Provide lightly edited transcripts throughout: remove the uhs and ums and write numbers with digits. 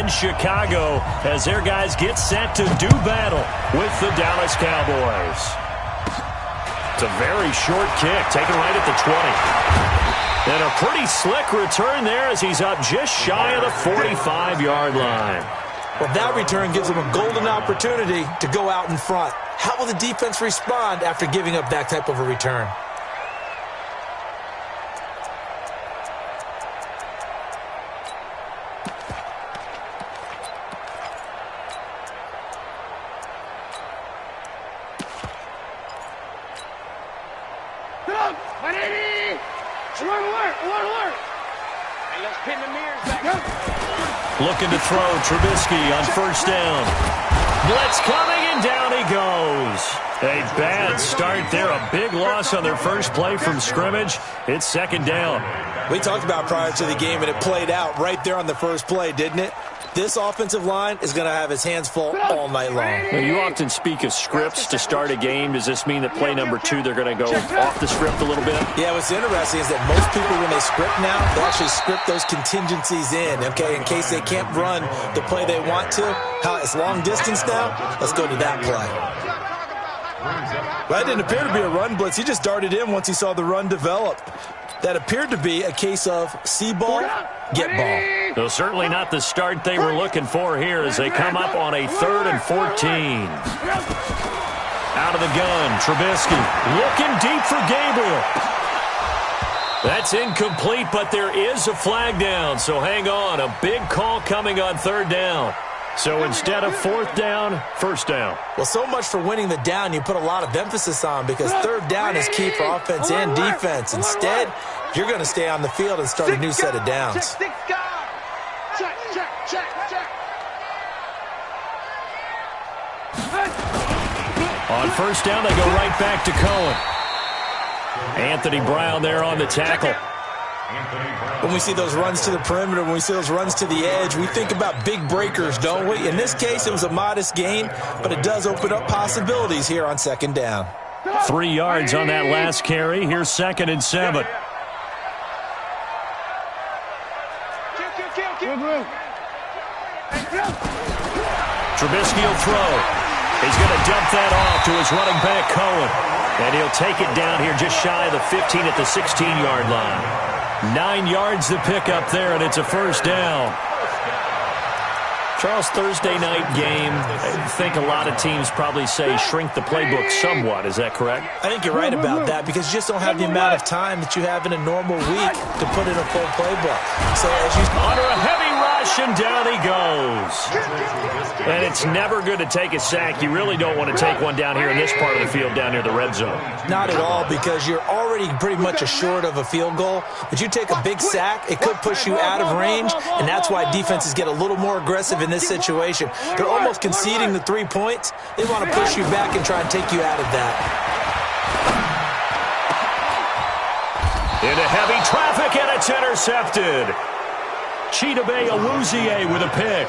in Chicago as their guys get set to do battle with the Dallas Cowboys. It's a very short kick, taken right at the 20. And a pretty slick return there as he's up just shy of the 45-yard line. Well, that return gives them a golden opportunity to go out in front. How will the defense respond after giving up that type of a return? Looking to throw, Trubisky on first down. Blitz coming, and down he goes. A bad start there, a big loss on their first play from scrimmage. It's second down. We talked about prior to the game, and it played out right there on the first play, didn't it? This offensive line is going to have his hands full all night long. Now, you often speak of scripts to start a game. Does this mean that play number 2, they're going to go off the script a little bit? Yeah, what's interesting is that most people, when they script now, they actually script those contingencies in, okay, in case they can't run the play they want to. How it's long distance now, let's go to that play. Well, that didn't appear to be a run blitz. He just darted in once he saw the run develop. That appeared to be a case of see ball, get ball. So certainly not the start they were looking for here as they come up on a 3rd and 14. Out of the gun, Trubisky looking deep for Gabriel. That's incomplete, but there is a flag down, so hang on. A big call coming on 3rd down. So instead of 4th down, 1st down. Well, so much for winning the down you put a lot of emphasis on because 3rd down is key for offense and defense. Instead, you're going to stay on the field and start a new set of downs. On first down, they go right back to Cohen. Anthony Brown there on the tackle. When we see those runs to the perimeter, when we see those runs to the edge, we think about big breakers, don't we? In this case, it was a modest gain, but it does open up possibilities here on 2nd down. 3 yards on that last carry. Here's 2nd and 7. Trubisky will throw. He's going to dump that off to his running back, Cohen. And he'll take it down here just shy of the 15 at the 16-yard line. 9 yards to pick up there, and it's a 1st down. Charles, Thursday night game, I think a lot of teams probably say shrink the playbook somewhat. Is that correct? I think you're right about that because you just don't have the amount of time that you have in a normal week to put in a full playbook. So as you under a heavy rush, and down he goes. And it's never good to take a sack. You really don't want to take one down here in this part of the field down near the red zone. Not at all, because you're already pretty much assured of a field goal. But you take a big sack, it could push you out of range, and that's why defenses get a little more aggressive in this situation. They're almost conceding the 3 points. They want to push you back and try and take you out of that. Into heavy traffic, and it's intercepted. Chidobe with a pick.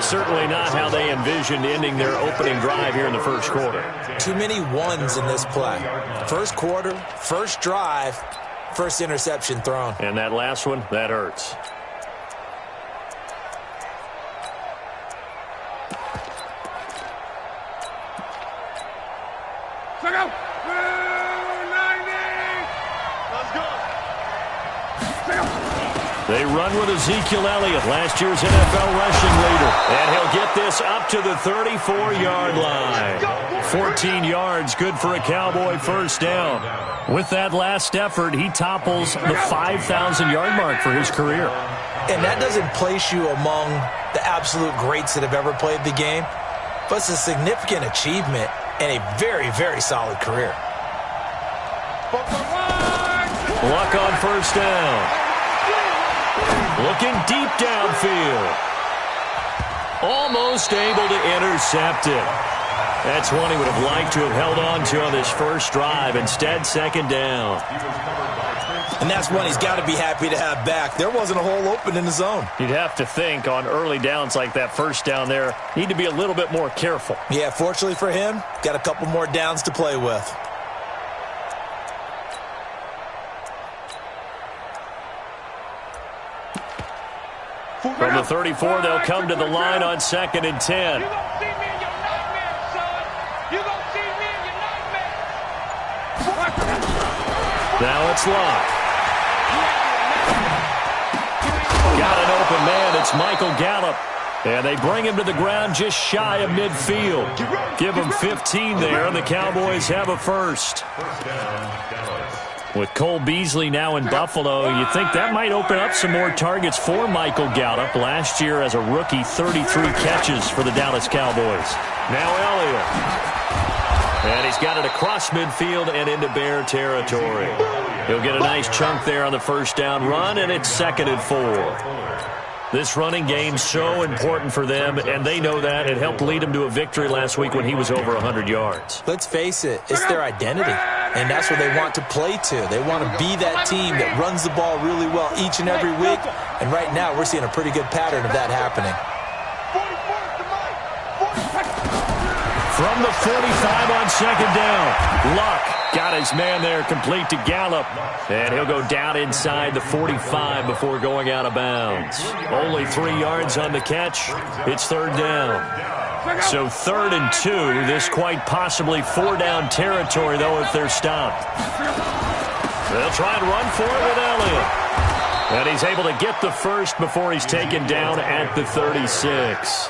Certainly not how they envisioned ending their opening drive here in the first quarter. Too many ones in this play. First quarter, first drive, first interception thrown. And that last one, that hurts. They run with Ezekiel Elliott, last year's NFL rushing leader. And he'll get this up to the 34-yard line. 14 yards, good for a Cowboy first down. With that last effort, he topples the 5,000-yard mark for his career. And that doesn't place you among the absolute greats that have ever played the game, but it's a significant achievement and a very, very solid career. Luck on first down. Looking deep downfield. Almost able to intercept it. That's one he would have liked to have held on to on this first drive. Instead, second down. And that's one he's got to be happy to have back. There wasn't a hole open in the zone. You'd have to think on early downs like that first down there, need to be a little bit more careful. Yeah, fortunately for him, got a couple more downs to play with. From the 34, they'll come to the line on 2nd and 10. Now it's Locke. Got an open man. It's Michael Gallup. And they bring him to the ground just shy of midfield. Give him 15 there, and the Cowboys have a first. With Cole Beasley now in Buffalo, you think that might open up some more targets for Michael Gallup. Last year as a rookie, 33 catches for the Dallas Cowboys. Now Elliott. And he's got it across midfield and into Bear territory. He'll get a nice chunk there on the first down run, and it's 2nd and 4. This running game's so important for them, and they know that. It helped lead them to a victory last week when he was over 100 yards. Let's face it, it's their identity, and that's what they want to play to. They want to be that team that runs the ball really well each and every week, and right now we're seeing a pretty good pattern of that happening. From the 45 on 2nd down, Luck got his man there complete to Gallup. And he'll go down inside the 45 before going out of bounds. Only 3 yards on the catch. It's 3rd down. So 3rd and 2. This quite possibly 4-down territory, though, if they're stopped. They'll try and run for it with Elliott. And he's able to get the first before he's taken down at the 36.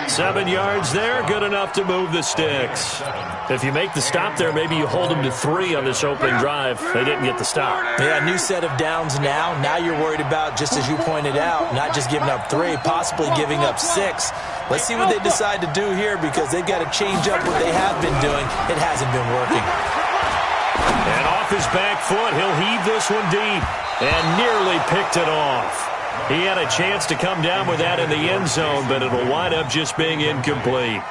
7 yards there, good enough to move the sticks. If you make the stop there, maybe you hold them to 3 on this opening drive. They didn't get the stop. Yeah, new set of downs now. Now you're worried about, just as you pointed out, not just giving up 3, possibly giving up 6. Let's see what they decide to do here, because they've got to change up what they have been doing. It hasn't been working. And off his back foot, he'll heave this one deep and nearly picked it off. He had a chance to come down with that in the end zone, but it'll wind up just being incomplete.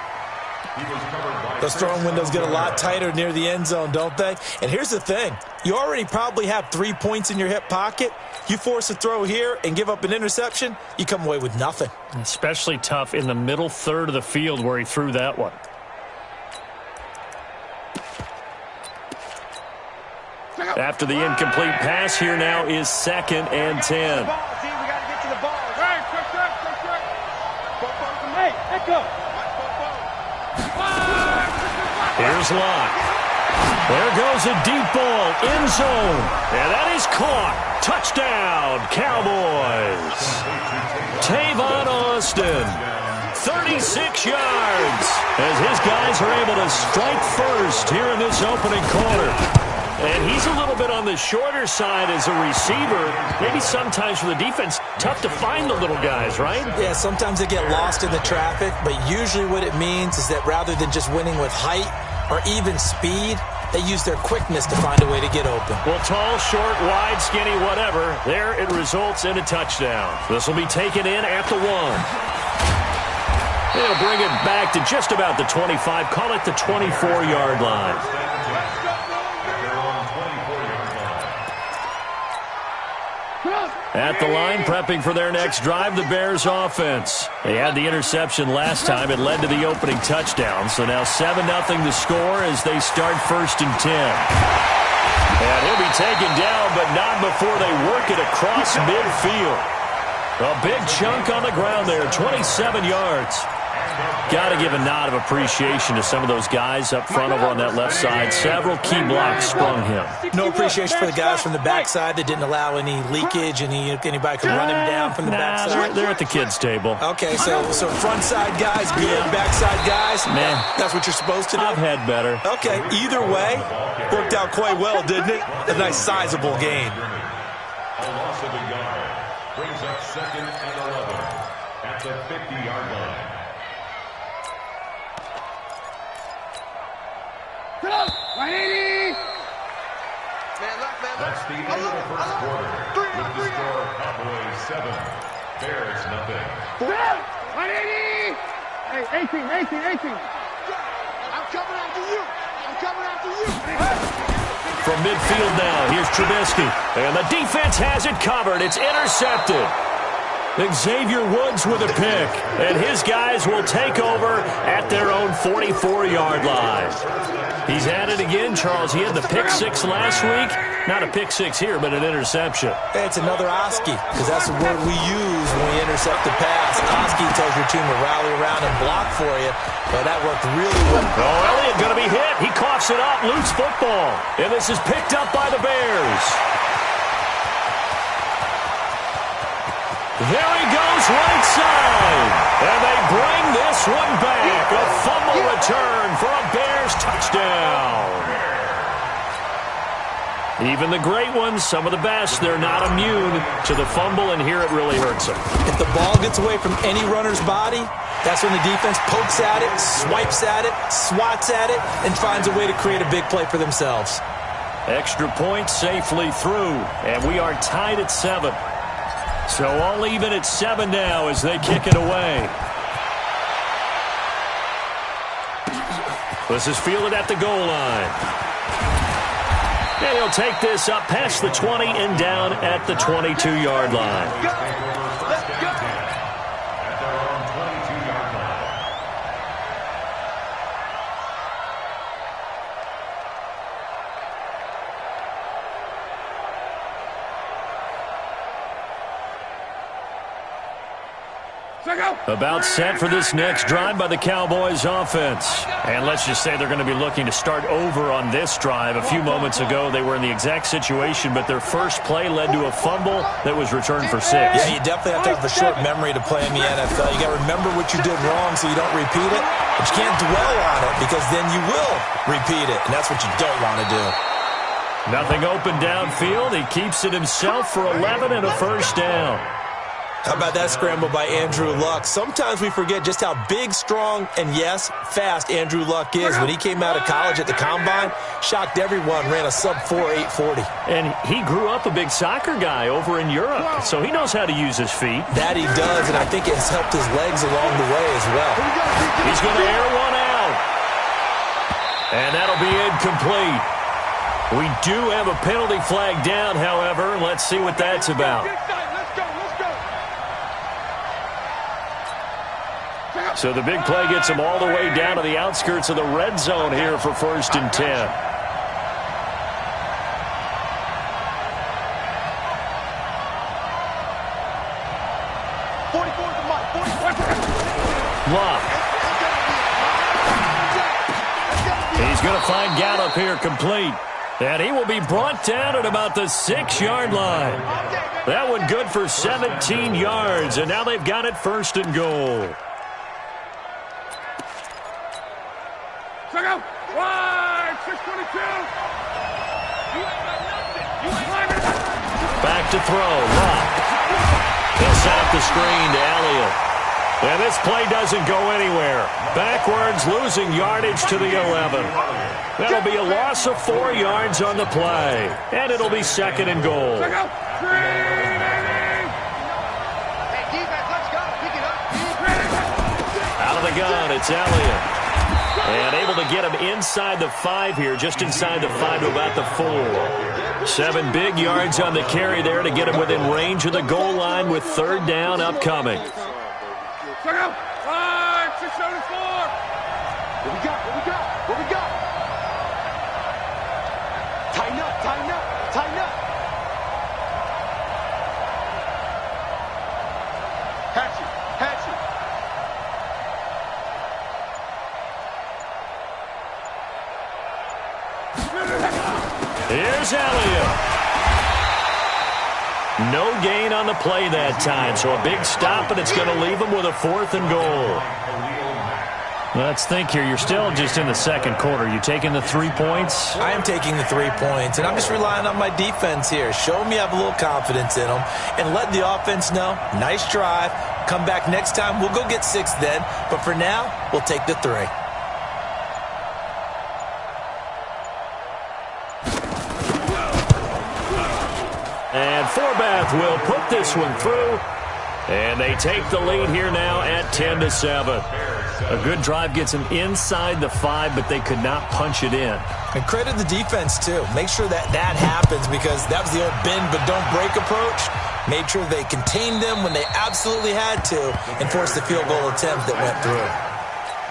Those throwing windows get a lot tighter near the end zone, don't they? And here's the thing. You already probably have 3 points in your hip pocket. You force a throw here and give up an interception, you come away with nothing. Especially tough in the middle third of the field where he threw that one. After the incomplete pass, here now is 2nd and 10. Here's Locke. There goes a deep ball, end zone. And that is caught. Touchdown, Cowboys. Tavon Austin, 36 yards, as his guys are able to strike first here in this opening quarter. And he's a little bit on the shorter side as a receiver. Maybe sometimes for the defense, tough to find the little guys, right? Yeah, sometimes they get lost in the traffic, but usually what it means is that rather than just winning with height or even speed, they use their quickness to find a way to get open. Well, tall, short, wide, skinny, whatever, there it results in a touchdown. This will be taken in at the 1. They'll bring it back to just about the 25, call it the 24-yard line. At the line, prepping for their next drive, the Bears offense. They had the interception last time. It led to the opening touchdown. So now 7-0 the score as they start 1st and 10. And he'll be taken down, but not before they work it across midfield. A big chunk on the ground there, 27 yards. Got to give a nod of appreciation to some of those guys up front over on that left side. Several key blocks sprung him. No appreciation for the guys from the backside that didn't allow any leakage, and anybody could run him down from the backside. They're at the kids' table. Okay, so front side guys, good, backside guys. Man, that's what you're supposed to do. I've had better. Okay, either way, worked out quite well, didn't it? A nice sizable gain. A loss of a yard brings up 2nd and 11 at the 50-yard line. 180! That's the end of the first quarter. With the score, Cowboys 7, Bears nothing. 180! Hey, 18. I'm coming after you. From midfield now, here's Trubisky. And the defense has it covered. It's intercepted. Xavier Woods with a pick, and his guys will take over at their own 44-yard line. He's at it again, Charles. He had the pick six last week. Not a pick six here, but an interception. Hey, it's another Oski, because that's the word we use when we intercept the pass. Oski tells your team to rally around and block for you, but that worked really well. Oh, Elliott going to be hit. He coughs it up, loose football. And this is picked up by the Bears. There he goes, right side. And they bring this one back. A fumble return for a Bears touchdown. Even the great ones, some of the best, they're not immune to the fumble, and here it really hurts them. If the ball gets away from any runner's body, that's when the defense pokes at it, swipes at it, swats at it, and finds a way to create a big play for themselves. Extra point safely through, and we are tied at 7. So all even at 7 now as they kick it away. This is fielded at the goal line. And he'll take this up past the 20 and down at the 22-yard line. About set for this next drive by the Cowboys offense. And let's just say they're going to be looking to start over on this drive. A few moments ago, they were in the exact situation, but their first play led to a fumble that was returned for 6. Yeah, you definitely have to have a short memory to play in the NFL. You got to remember what you did wrong so you don't repeat it, but you can't dwell on it because then you will repeat it, and that's what you don't want to do. Nothing open downfield. He keeps it himself for 11 and a first down. How about that scramble by Andrew Luck? Sometimes we forget just how big, strong, and yes, fast Andrew Luck is. When he came out of college at the Combine, shocked everyone, ran a sub-4 840. And he grew up a big soccer guy over in Europe, so he knows how to use his feet. That he does, and I think it's helped his legs along the way as well. He's going to air one out. And that'll be incomplete. We do have a penalty flag down, however. Let's see what that's about. So the big play gets him all the way down to the outskirts of the red zone here for 1st and 10. Luck. He's going to find Gallup here complete. And he will be brought down at about the 6-yard line. That one good for 17 yards, and now they've got it 1st and goal. Back to throw. Luck. He'll set up the screen to Elliott. And this play doesn't go anywhere. Backwards, losing yardage to the 11. That'll be a loss of 4 yards on the play. And it'll be 2nd and goal. Out of the gun, it's Elliott. And able to get him inside the 5 here, just inside the 5 to about the 4. 7 big yards on the carry there to get him within range of the goal line with 3rd down upcoming. Check out. 674. What we got? What we got? What we got? Tighten up, tighten up, tighten up. Hatch it, hatch it. Here's Elliott. No gain on the play that time, so a big stop, and it's going to leave him with a 4th and goal. Let's think here. You're still just in the 2nd quarter. You taking the 3 points? I am taking the 3 points, and I'm just relying on my defense here. Show me I have a little confidence in them, and let the offense know, nice drive. Come back next time. We'll go get 6 then, but for now, we'll take the 3. And Forbath will put this one through. And they take the lead here now at 10-7. A good drive gets them inside the 5, but they could not punch it in. And credit the defense, too. Make sure that happens because that was the old bend but don't break approach. made sure they contained them when they absolutely had to, and forced the field goal attempt that went through.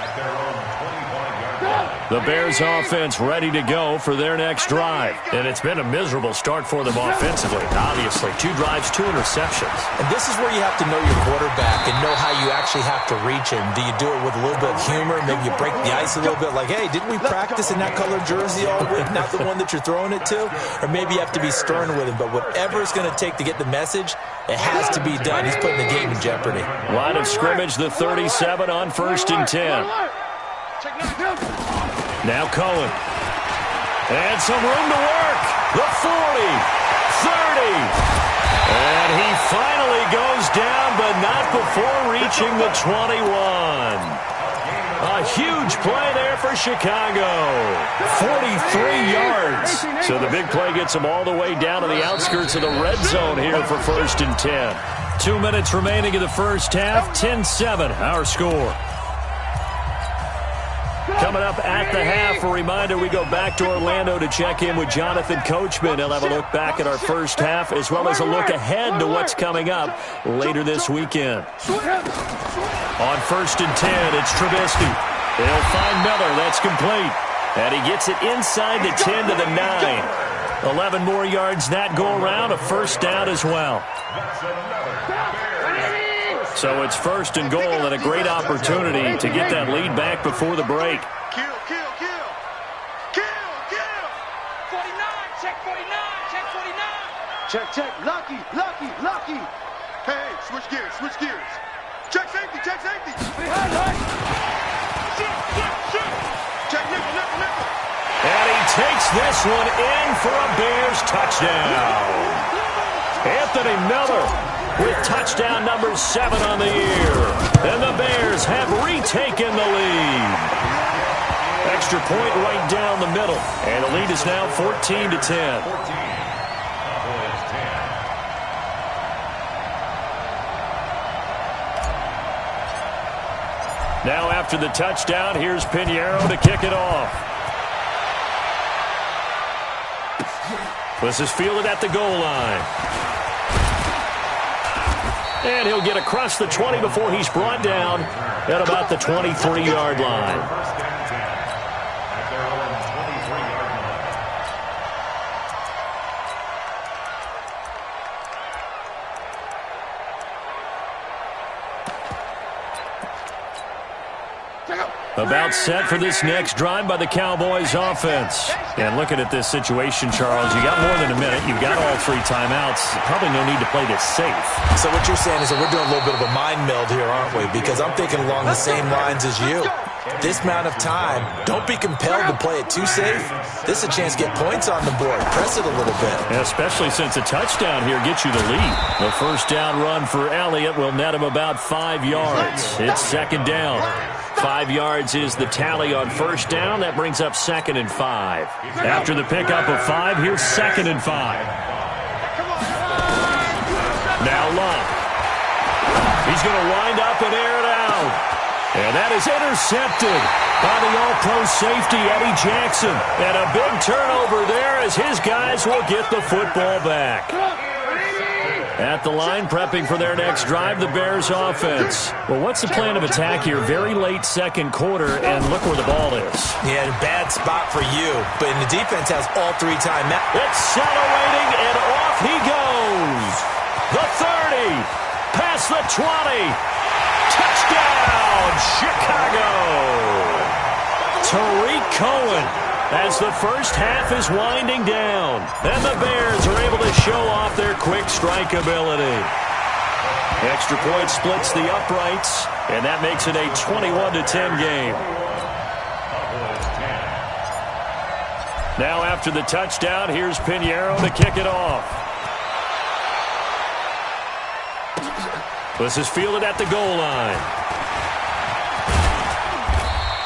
At their own 25-yard line. The Bears offense ready to go for their next drive. And it's been a miserable start for them offensively. Obviously, 2 drives, 2 interceptions. And this is where you have to know your quarterback and know how you actually have to reach him. Do you do it with a little bit of humor? Maybe you break the ice a little bit like, hey, didn't we practice in that colored jersey all week, not the one that you're throwing it to? Or maybe you have to be stern with him. But whatever it's going to take to get the message, it has to be done. He's putting the game in jeopardy. Line of scrimmage, the 37 on 1st and 10. Now Cohen. And some room to work. The 40, 30. And he finally goes down, but not before reaching the 21. A huge play there for Chicago. 43 yards. So the big play gets him all the way down to the outskirts of the red zone here for 1st and 10. 2 minutes remaining in the first half. 10-7, our score. Coming up at the half, a reminder, we go back to Orlando to check in with Jonathan Coachman. He'll have a look back at our first half as well as a look ahead to what's coming up later this weekend. On 1st and 10, it's Trubisky. He'll find Miller. That's complete. And he gets it inside the 10 to the 9. 11 more yards that go around, a first down as well. So it's 1st and goal and a great opportunity to get that lead back before the break. Kill. 49, check 49, check 49. Check, lucky. Hey, switch gears. Check safety. Check nickel. And he takes this one in for a Bears touchdown. Anthony Miller with touchdown number 7 on the year. And the Bears have retaken the lead. Extra point right down the middle. And the lead is now 14-10. Now after the touchdown, here's Pinheiro to kick it off. This is fielded at the goal line. And he'll get across the 20 before he's brought down at about the 23-yard line. About set for this next drive by the Cowboys offense. And looking at this situation, Charles, you got more than a minute. You've got all 3 timeouts. Probably no need to play this safe. So what you're saying is that we're doing a little bit of a mind meld here, aren't we? Because I'm thinking along the same lines as you. This amount of time, don't be compelled to play it too safe. This is a chance to get points on the board. Press it a little bit. And especially since a touchdown here gets you the lead. The first down run for Elliott will net him about 5 yards. It's 2nd down. 5 yards is the tally on first down. That brings up 2nd and 5. After the pickup of 5, here's 2nd and 5. Now Love. He's going to wind up and air it out. And that is intercepted by the all-pro safety, Eddie Jackson. And a big turnover there as his guys will get the football back. At the line, prepping for their next drive, the Bears offense. Well, what's the plan of attack here? Very late 2nd quarter, and look where the ball is. Yeah, a bad spot for you. But the defense has all 3 timeouts. Accelerating, and off he goes. The 30, past the 20. Touchdown, Chicago. Tariq Cohen, as the first half is winding down. And the Bears are able to show off their quick strike ability. Extra point splits the uprights, and that makes it a 21-10 game. Now after the touchdown, here's Pinheiro to kick it off. This is fielded at the goal line.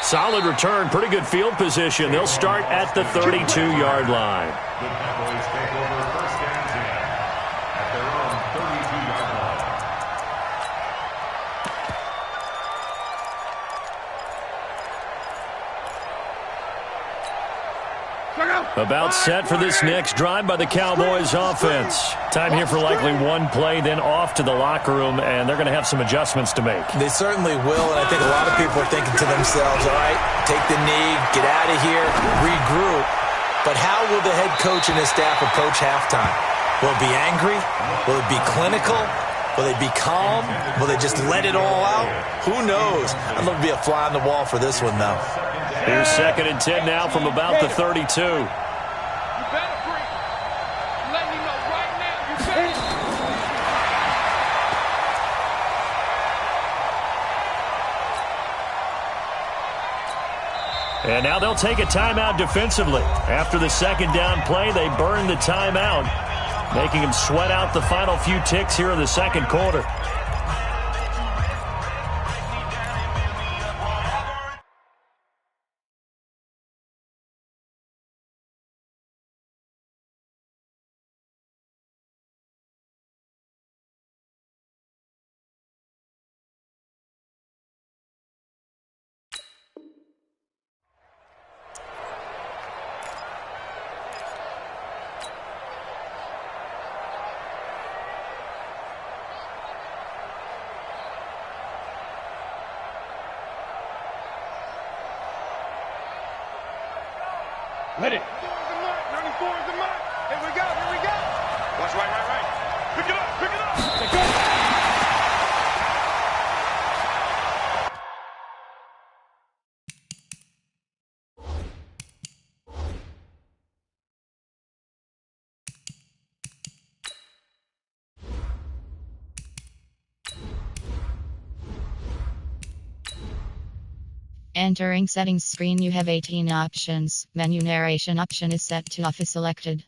Solid return, pretty good field position. They'll start at the 32-yard line. The Cowboys take over 1st and 10 at their own 32-yard line. About set for this next drive by the Cowboys offense. Time here for likely one play, then off to the locker room, and they're going to have some adjustments to make. They certainly will, and I think a lot of people are thinking to themselves, all right, take the knee, get out of here, regroup. But how will the head coach and his staff approach halftime? Will it be angry? Will it be clinical? Will they be calm? Will they just let it all out? Who knows? I'd love to be a fly on the wall for this one, though. Here's 2nd and 10 now from about the 32. You better breathe. Let me know right now. You better. And now they'll take a timeout defensively. After the 2nd down play, they burn the timeout, making them sweat out the final few ticks here in the 2nd quarter. Let it. 94 is the mark. Here we go. Watch right. Pick it up. Take it. Entering settings screen, you have 18 options. Menu narration option is set to off is selected.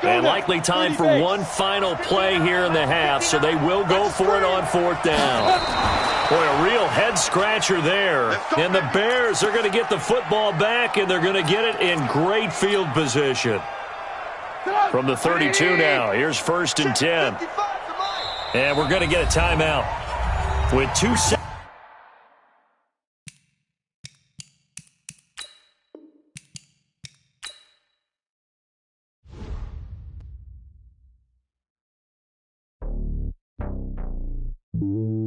And likely time for one final play here in the half, so they will go for it on 4th down. Boy, a real head-scratcher there. And the Bears are going to get the football back, and they're going to get it in great field position. From the 32 now, here's 1st and 10. And we're going to get a timeout with 2 seconds. you